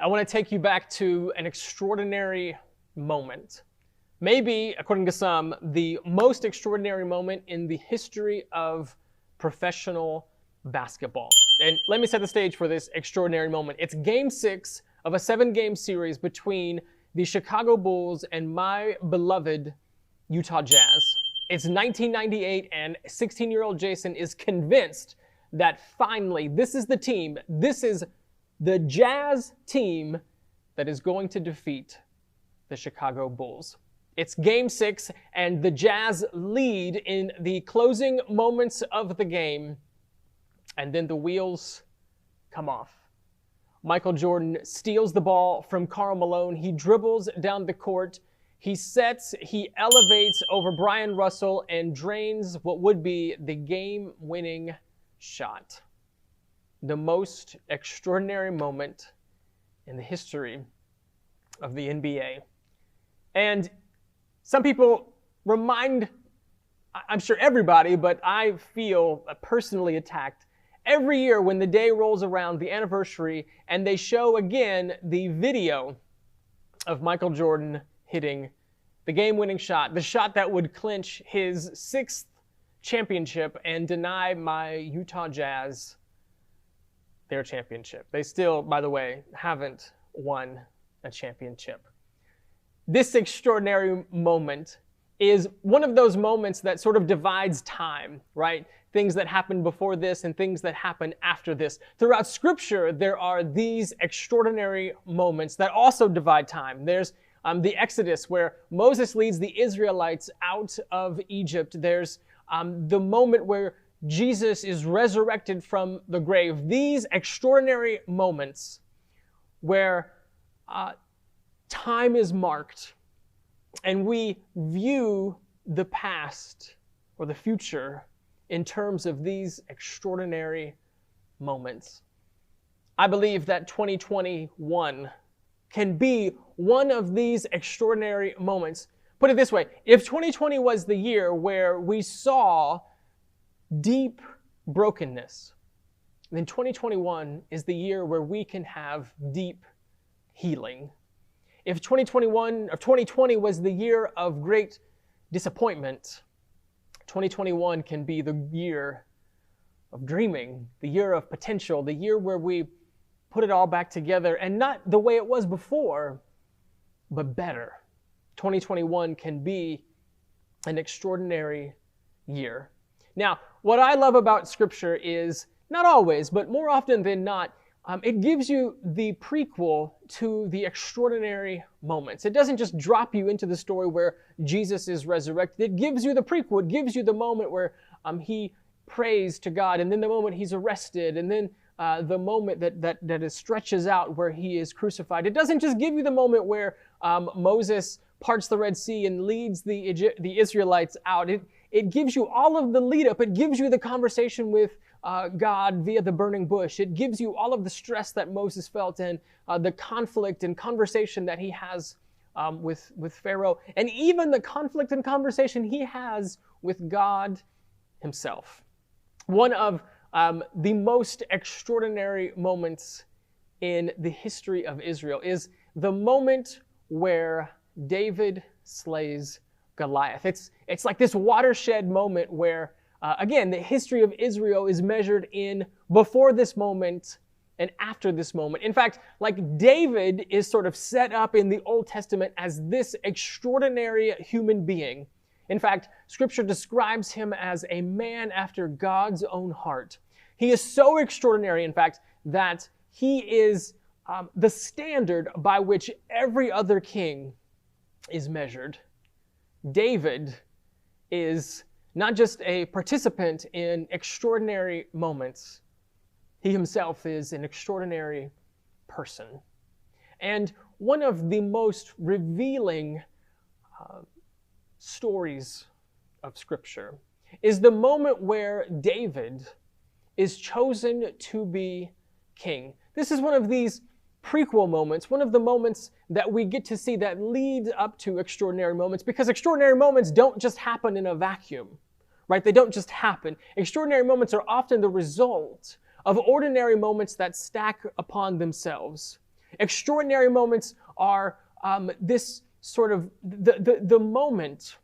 I want to take you back to an extraordinary moment. Maybe, according to some, the most extraordinary moment in the history of professional basketball. And let me set the stage for this extraordinary moment. It's Game 6 of a 7-game series between the Chicago Bulls and my beloved Utah Jazz. It's 1998, and 16-year-old Jason is convinced that finally this is the team, this is the Jazz team that is going to defeat the Chicago Bulls. It's Game 6, and the Jazz lead in the closing moments of the game, and then the wheels come off. Michael Jordan steals the ball from Karl Malone. He dribbles down the court. He sets, he elevates over Brian Russell and drains what would be the game-winning shot. The most extraordinary moment in the history of the NBA. And some people remind, I'm sure everybody, but I feel personally attacked every year when the day rolls around, the anniversary, and they show again the video of Michael Jordan hitting the game-winning shot, the shot that would clinch his 6th championship and deny my Utah Jazz their championship. They still, by the way, haven't won a championship. This extraordinary moment is one of those moments that sort of divides time, right? Things that happen before this and things that happen after this. Throughout Scripture, there are these extraordinary moments that also divide time. There's the Exodus, where Moses leads the Israelites out of Egypt. There's the moment where Jesus is resurrected from the grave. These extraordinary moments where time is marked and we view the past or the future in terms of these extraordinary moments. I believe that 2021 can be one of these extraordinary moments. Put it this way, if 2020 was the year where we saw deep brokenness, then 2021 is the year where we can have deep healing. If 2020 was the year of great disappointment, 2021 can be the year of dreaming, the year of potential, the year where we put it all back together, and not the way it was before, but better. 2021 can be an extraordinary year. Now, what I love about Scripture is, not always, but more often than not, it gives you the prequel to the extraordinary moments. It doesn't just drop you into the story where Jesus is resurrected. It gives you the prequel. It gives you the moment where he prays to God, and then the moment he's arrested, and then the moment that stretches out where he is crucified. It doesn't just give you the moment where Moses parts the Red Sea and leads the Israelites out. It gives you all of the lead up. It gives you the conversation with God via the burning bush. It gives you all of the stress that Moses felt and the conflict and conversation that he has with Pharaoh, and even the conflict and conversation he has with God himself. One of the most extraordinary moments in the history of Israel is the moment where David slays Goliath. It's like this watershed moment where, again, the history of Israel is measured in before this moment and after this moment. In fact, like David is sort of set up in the Old Testament as this extraordinary human being. In fact, Scripture describes him as a man after God's own heart. He is so extraordinary, in fact, that he is the standard by which every other king is measured. David is not just a participant in extraordinary moments, he himself is an extraordinary person. And one of the most revealing stories of Scripture is the moment where David is chosen to be king. This is one of these prequel moments, one of the moments that we get to see that lead up to extraordinary moments, because extraordinary moments don't just happen in a vacuum, right? They don't just happen. Extraordinary moments are often the result of ordinary moments that stack upon themselves. Extraordinary moments are this sort of the moment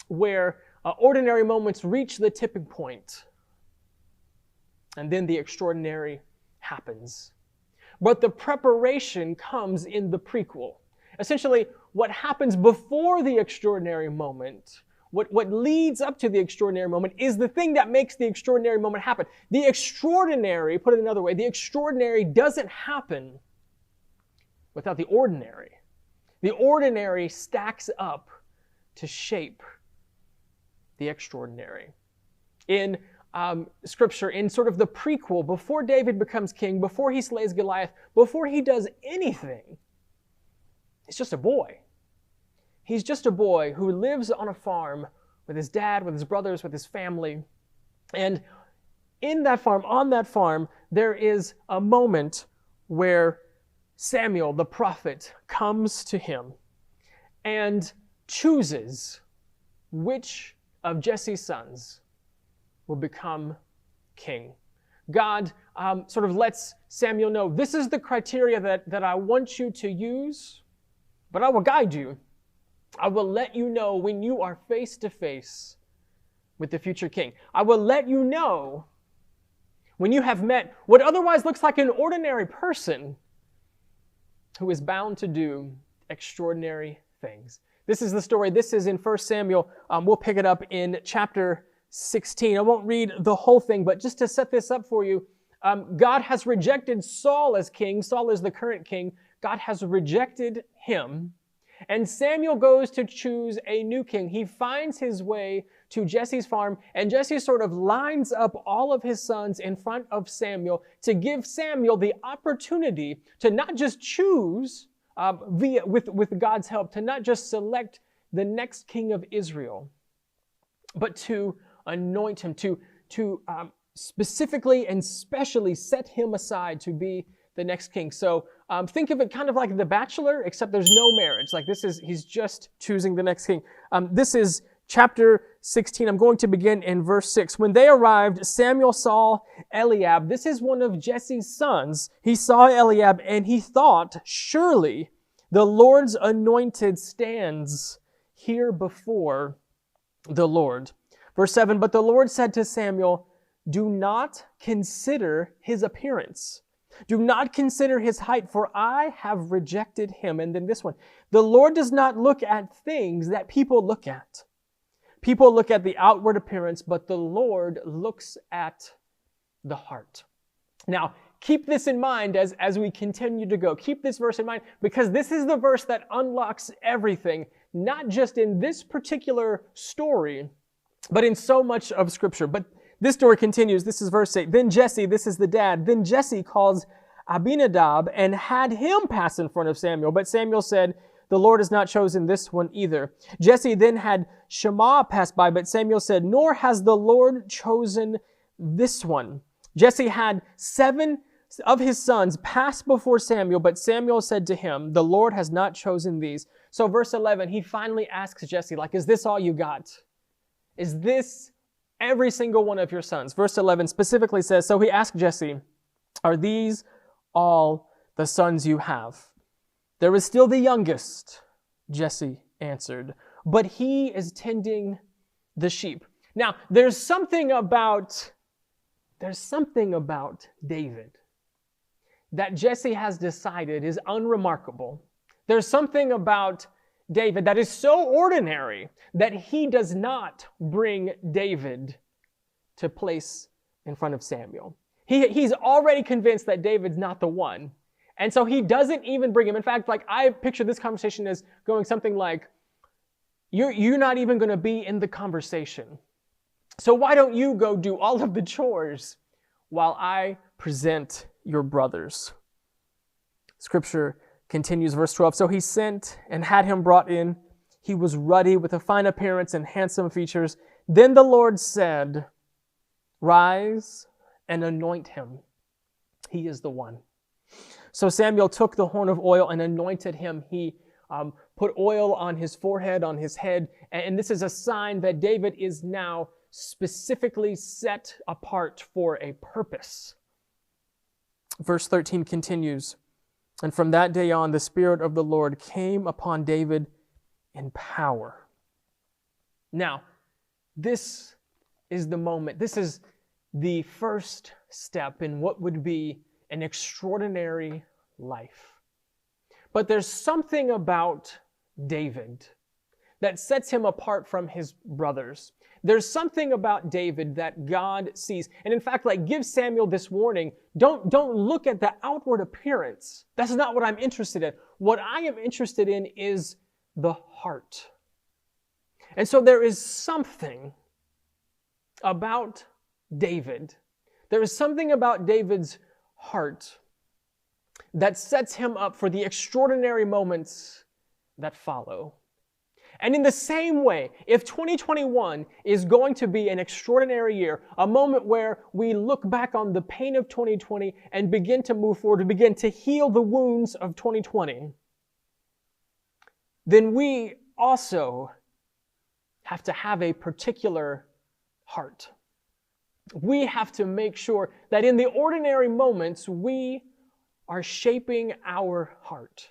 where ordinary moments reach the tipping point, and then the extraordinary happens. But the preparation comes in the prequel. Essentially, what happens before the extraordinary moment, what leads up to the extraordinary moment, is the thing that makes the extraordinary moment happen. The extraordinary, put it another way, the extraordinary doesn't happen without the ordinary. The ordinary stacks up to shape the extraordinary. In Scripture, in sort of the prequel, before David becomes king, before he slays Goliath, before he does anything, he's just a boy. He's just a boy who lives on a farm with his dad, with his brothers, with his family. And in that farm, on that farm, there is a moment where Samuel, the prophet, comes to him and chooses which of Jesse's sons will become king. God sort of lets Samuel know, this is the criteria that I want you to use, but I will guide you. I will let you know when you are face to face with the future king. I will let you know when you have met what otherwise looks like an ordinary person who is bound to do extraordinary things. This is the story. This is in 1 Samuel. We'll pick it up in chapter 16. I won't read the whole thing, but just to set this up for you, God has rejected Saul as king. Saul is the current king. God has rejected him. And Samuel goes to choose a new king. He finds his way to Jesse's farm, and Jesse sort of lines up all of his sons in front of Samuel to give Samuel the opportunity to not just choose with God's help, to not just select the next king of Israel, but to anoint him, to specifically and specially set him aside to be the next king. So think of it kind of like The Bachelor, except there's no marriage. Like he's just choosing the next king. This is chapter 16. I'm going to begin in verse 6. When they arrived, Samuel saw Eliab. This is one of Jesse's sons. He saw Eliab and he thought, surely the Lord's anointed stands here before the Lord. Verse 7, but the Lord said to Samuel, do not consider his appearance. Do not consider his height, for I have rejected him. And then this one, the Lord does not look at things that people look at. People look at the outward appearance, but the Lord looks at the heart. Now, keep this in mind as we continue to go. Keep this verse in mind, because this is the verse that unlocks everything, not just in this particular story, but in so much of Scripture. But this story continues. This is verse 8. Then Jesse, this is the dad, then Jesse calls Abinadab and had him pass in front of Samuel. But Samuel said, the Lord has not chosen this one either. Jesse then had Shammah pass by, but Samuel said, nor has the Lord chosen this one. Jesse had 7 of his sons pass before Samuel, but Samuel said to him, the Lord has not chosen these. So verse 11, he finally asks Jesse, is this all you got? Is this every single one of your sons? Verse 11 specifically says, so he asked Jesse, are these all the sons you have? There is still the youngest, Jesse answered, but he is tending the sheep. Now, there's something about David that Jesse has decided is unremarkable. There's something about David that is so ordinary that he does not bring David to place in front of Samuel. He's already convinced that David's not the one. And so he doesn't even bring him. In fact, I picture this conversation as going something like, you're not even going to be in the conversation. So why don't you go do all of the chores while I present your brothers? Scripture continues, verse 12. So he sent and had him brought in. He was ruddy with a fine appearance and handsome features. Then the Lord said, rise and anoint him. He is the one. So Samuel took the horn of oil and anointed him. He put oil on his forehead, on his head. And this is a sign that David is now specifically set apart for a purpose. Verse 13 continues. And from that day on, the Spirit of the Lord came upon David in power. Now, this is the moment. This is the first step in what would be an extraordinary life. But there's something about David that sets him apart from his brothers. There's something about David that God sees. And in fact, like, give Samuel this warning. Don't look at the outward appearance. That's not what I'm interested in. What I am interested in is the heart. And so there is something about David. There is something about David's heart that sets him up for the extraordinary moments that follow. And in the same way, if 2021 is going to be an extraordinary year, a moment where we look back on the pain of 2020 and begin to move forward, to begin to heal the wounds of 2020, then we also have to have a particular heart. We have to make sure that in the ordinary moments, we are shaping our heart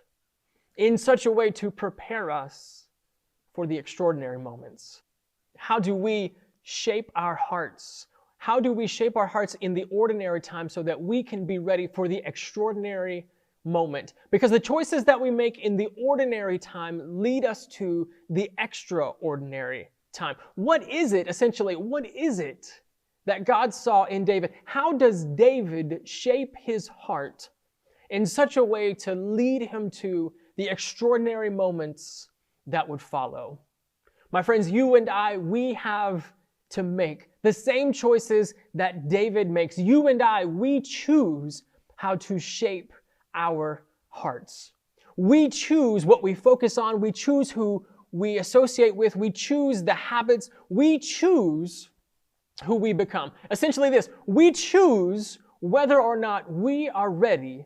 in such a way to prepare us for the extraordinary moments. How do we shape our hearts? How do we shape our hearts in the ordinary time so that we can be ready for the extraordinary moment? Because the choices that we make in the ordinary time lead us to the extraordinary time. What is it, essentially, what is it that God saw in David? How does David shape his heart in such a way to lead him to the extraordinary moments that would follow? My friends, you and I, we have to make the same choices that David makes. You and I, we choose how to shape our hearts. We choose what we focus on. We choose who we associate with. We choose the habits. We choose who we become. Essentially this, we choose whether or not we are ready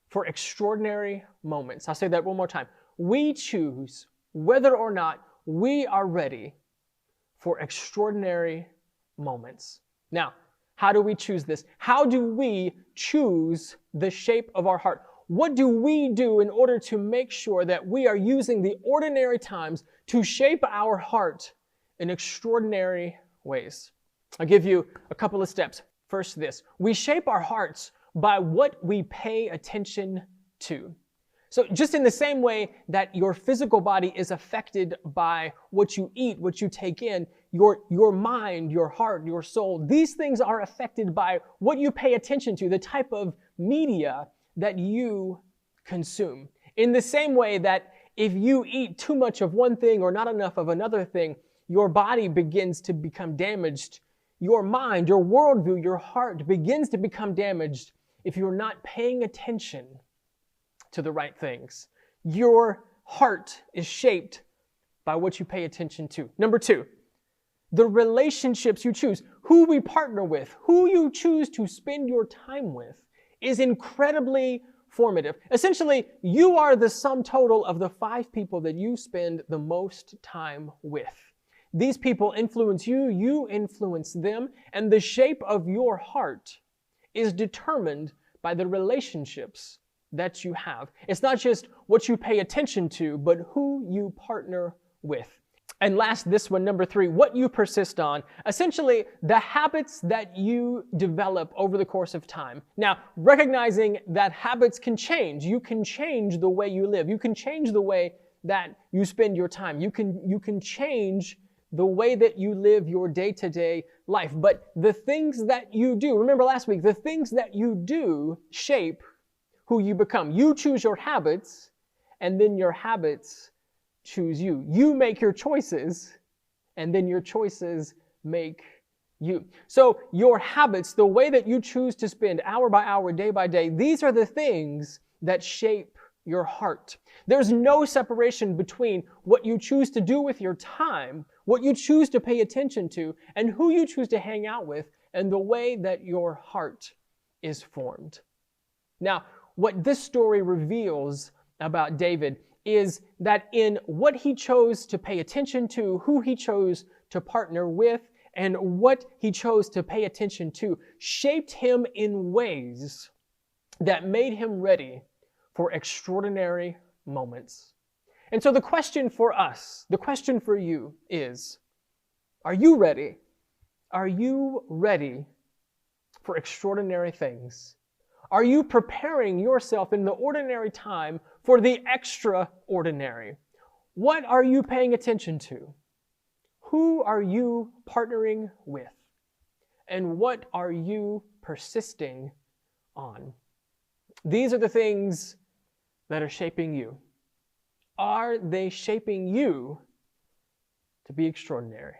for extraordinary moments. I'll say that one more time. We choose whether or not we are ready for extraordinary moments. Now, how do we choose this? How do we choose the shape of our heart? What do we do in order to make sure that we are using the ordinary times to shape our heart in extraordinary ways? I'll give you a couple of steps. First, this. We shape our hearts by what we pay attention to. So just in the same way that your physical body is affected by what you eat, what you take in, your mind, your heart, your soul, these things are affected by what you pay attention to, the type of media that you consume. In the same way that if you eat too much of one thing or not enough of another thing, your body begins to become damaged. Your mind, your worldview, your heart begins to become damaged if you're not paying attention to the right things. Your heart is shaped by what you pay attention to. Number two, the relationships you choose, who we partner with, who you choose to spend your time with is incredibly formative. Essentially, you are the sum total of the 5 people that you spend the most time with. These people influence you, you influence them, and the shape of your heart is determined by the relationships that you have. It's not just what you pay attention to, but who you partner with. And last, this one, number 3, what you persist on. Essentially, the habits that you develop over the course of time. Now, recognizing that habits can change. You can change the way you live. You can change the way that you spend your time. You can change the way that you live your day-to-day life. But the things that you do, remember last week, the things that you do shape who you become. You choose your habits, and then your habits choose you. You make your choices, and then your choices make you. So your habits, the way that you choose to spend hour by hour, day by day, these are the things that shape your heart. There's no separation between what you choose to do with your time, what you choose to pay attention to, and who you choose to hang out with, and the way that your heart is formed. Now, what this story reveals about David is that in what he chose to pay attention to, who he chose to partner with, and what he chose to pay attention to shaped him in ways that made him ready for extraordinary moments. And so the question for us, the question for you is, are you ready? Are you ready for extraordinary things? Are you preparing yourself in the ordinary time for the extraordinary? What are you paying attention to? Who are you partnering with? And what are you persisting on? These are the things that are shaping you. Are they shaping you to be extraordinary?